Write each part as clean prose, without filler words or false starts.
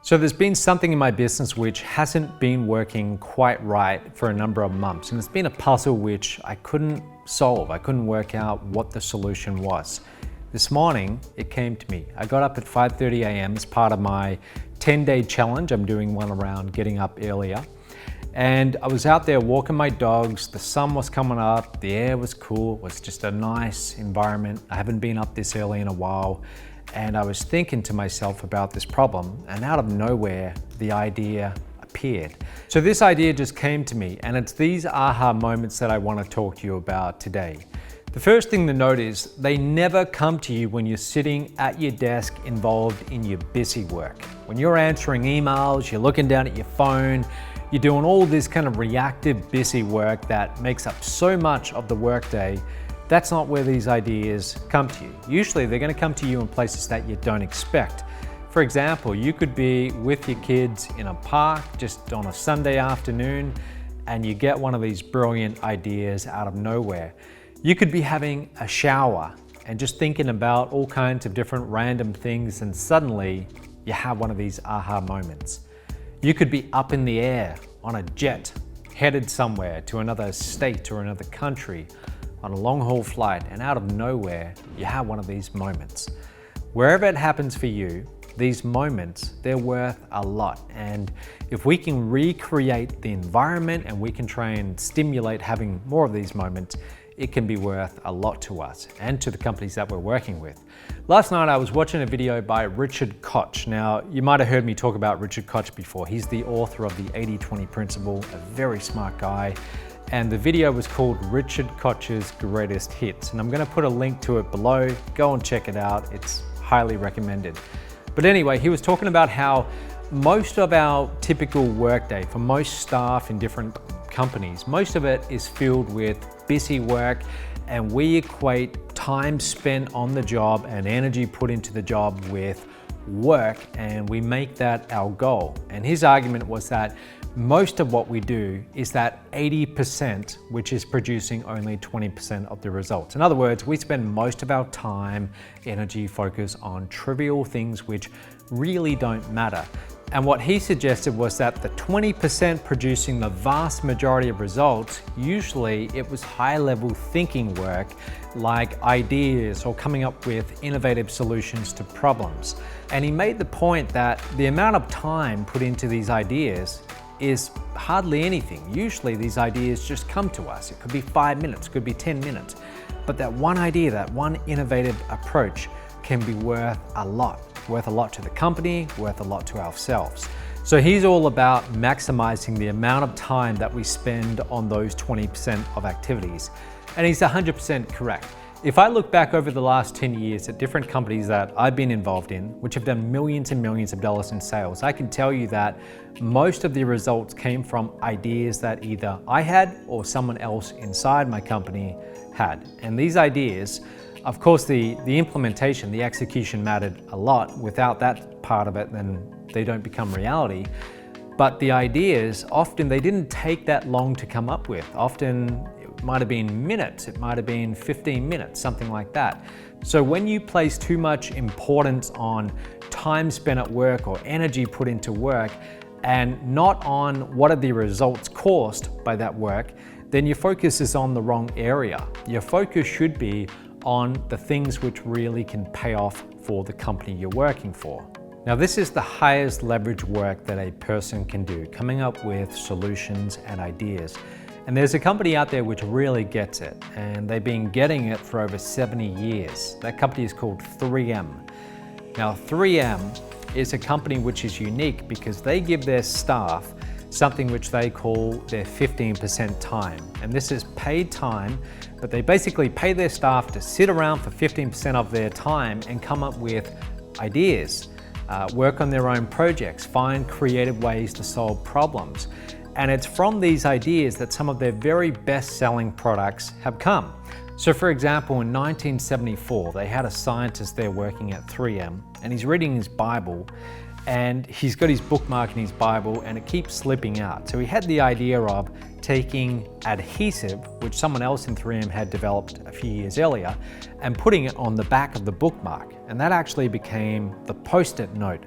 So there's been something in my business which hasn't been working quite right for a number of months, and it's been a puzzle which I couldn't solve. I couldn't work out what the solution was. This morning, it came to me. I got up at 5:30 a.m. as part of my 10-day challenge. I'm doing one around getting up earlier. And I was out there walking my dogs. The sun was coming up, the air was cool, it was just a nice environment. I haven't been up this early in a while. And I was thinking to myself about this problem, and out of nowhere, the idea appeared. So this idea just came to me, and it's these aha moments that I want to talk to you about today. The first thing to note is they never come to you when you're sitting at your desk involved in your busy work. When you're answering emails, you're looking down at your phone, you're doing all this kind of reactive busy work that makes up so much of the workday. That's not where these ideas come to you. Usually they're going to come to you in places that you don't expect. For example, you could be with your kids in a park just on a Sunday afternoon and you get one of these brilliant ideas out of nowhere. You could be having a shower and just thinking about all kinds of different random things, and suddenly you have one of these aha moments. You could be up in the air on a jet, headed somewhere to another state or another country on a long haul flight, and out of nowhere, you have one of these moments. Wherever it happens for you, these moments, they're worth a lot. And if we can recreate the environment and we can try and stimulate having more of these moments, it can be worth a lot to us and to the companies that we're working with. Last night I was watching a video by Richard Koch. Now, you might have heard me talk about Richard Koch before. He's the author of the 80-20 principle, a very smart guy. And the video was called Richard Koch's Greatest Hits. And I'm gonna put a link to it below. Go and check it out. It's highly recommended. But anyway, he was talking about how most of our typical workday for most staff in different companies, most of it is filled with busy work, and we equate time spent on the job and energy put into the job with work, and we make that our goal. And his argument was that most of what we do is that 80%, which is producing only 20% of the results. In other words, we spend most of our time, energy, focus on trivial things which really don't matter. And what he suggested was that the 20% producing the vast majority of results, usually it was high-level thinking work like ideas or coming up with innovative solutions to problems. And he made the point that the amount of time put into these ideas is hardly anything. Usually these ideas just come to us. It could be 5 minutes, it could be 10 minutes. But that one idea, that one innovative approach can be worth a lot to the company, worth a lot to ourselves. So he's all about maximizing the amount of time that we spend on those 20% of activities. And he's 100% correct. If I look back over the last 10 years at different companies that I've been involved in, which have done millions and millions of dollars in sales, I can tell you that most of the results came from ideas that either I had or someone else inside my company had. And these ideas, of course, the implementation, the execution mattered a lot. Without that part of it, then they don't become reality. But the ideas, often they didn't take that long to come up with. Often it might have been minutes, it might have been 15 minutes, something like that. So when you place too much importance on time spent at work or energy put into work and not on what are the results caused by that work, then your focus is on the wrong area. Your focus should be on the things which really can pay off for the company you're working for. Now, this is the highest leverage work that a person can do, coming up with solutions and ideas. And there's a company out there which really gets it, and they've been getting it for over 70 years. That company is called 3M. Now, 3M is a company which is unique because they give their staff something which they call their 15% time. And this is paid time, but they basically pay their staff to sit around for 15% of their time and come up with ideas, work on their own projects, find creative ways to solve problems. And it's from these ideas that some of their very best-selling products have come. So for example, in 1974, they had a scientist there working at 3M, and he's reading his Bible, and he's got his bookmark in his Bible and it keeps slipping out. So he had the idea of taking adhesive, which someone else in 3M had developed a few years earlier, and putting it on the back of the bookmark. And that actually became the post-it note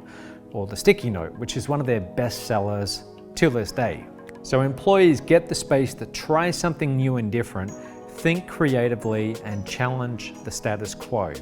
or the sticky note, which is one of their best sellers till this day. So employees get the space to try something new and different, think creatively, and challenge the status quo.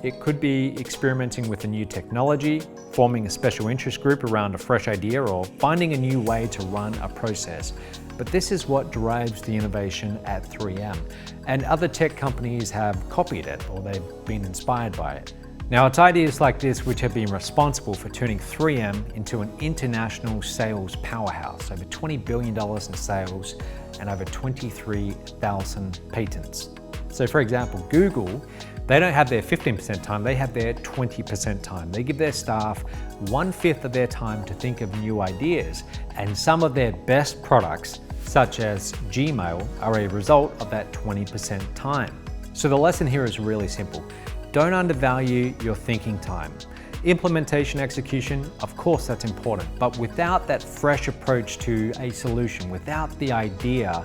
It could be experimenting with a new technology, forming a special interest group around a fresh idea, or finding a new way to run a process. But this is what drives the innovation at 3M. And other tech companies have copied it, or they've been inspired by it. Now, it's ideas like this which have been responsible for turning 3M into an international sales powerhouse, over $20 billion in sales and over 23,000 patents. So for example, Google, they don't have their 15% time, they have their 20% time. They give their staff 1/5 of their time to think of new ideas, and some of their best products, such as Gmail, are a result of that 20% time. So the lesson here is really simple. Don't undervalue your thinking time. Implementation execution, of course that's important, but without that fresh approach to a solution, without the idea,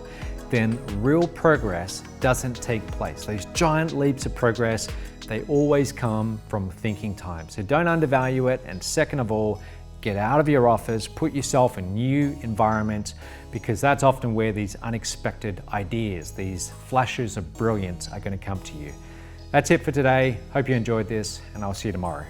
then real progress doesn't take place. Those giant leaps of progress, they always come from thinking time. So don't undervalue it, and second of all, get out of your office, put yourself in new environments, because that's often where these unexpected ideas, these flashes of brilliance are going to come to you. That's it for today. Hope you enjoyed this, and I'll see you tomorrow.